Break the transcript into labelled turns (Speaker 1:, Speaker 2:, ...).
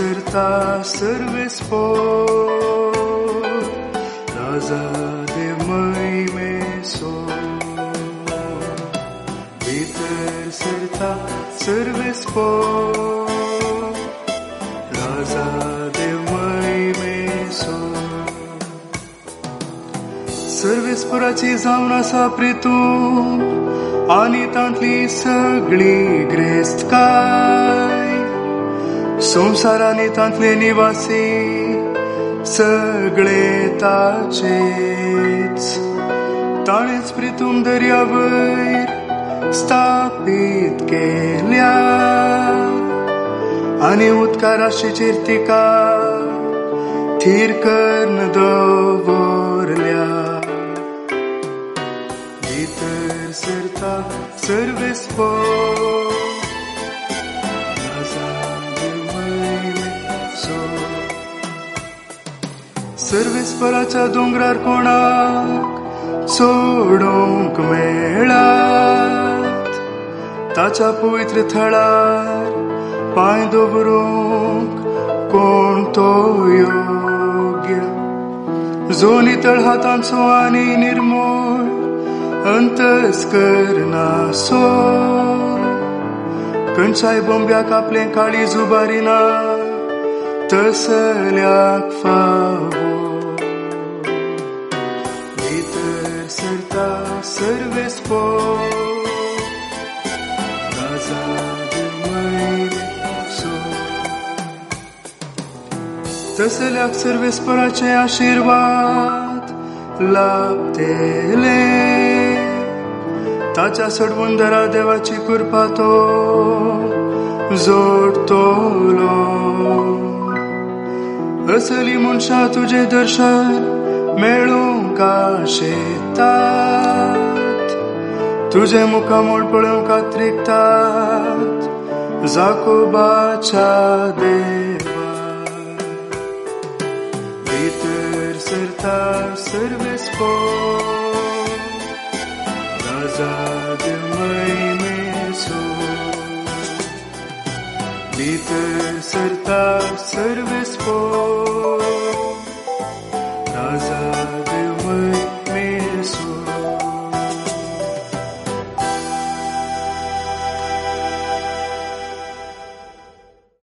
Speaker 1: सरता सर्वेस्पो राजा दे महिमे सो भितर सरता सर्वेस्पो राजा दे महिमे सो सर्वेस्पराची जावन आसा प्रितूम आनी तांतली सगळी ग्रेस्तकाय संवसारांनी तांतले निवासी सगळे ताचेच ताणेच प्रितूम दर्यावयर स्थापीत केल्या आनी उदकाराशीचेर तिका थीर करून दवरल्या भितर सरता सर्वेस्पो सर्वेस्पराच्या दोंगरार कोणाक सोडूंक मेळात ताच्या पवित्र थळार पांय दवरूंक कोण तो योग्य जो नितळ हातांचो आनी निर्मळ अंतस्करना सो खंयच्याय बोंब्याक आपले काळी जुबारिना तसल्याक फावो भितर सरता सर्वेस्पो राजा दे महिमे सो तसल्याक सर्वेस्पराचे आशीर्वाद लाभतेले ताच्या सडवंदरा देवाची कृपा तो जोडतलो असली मनशां तुझे दर्शन मेळूंक आशेतात तुझे मुखामोल पळोवंक कात्रिकतात जाकोबाच्या देवा भितर सरता सर्वेस्पो राजा दे महिमे सो भितर सरता सर्वेस्पो राजा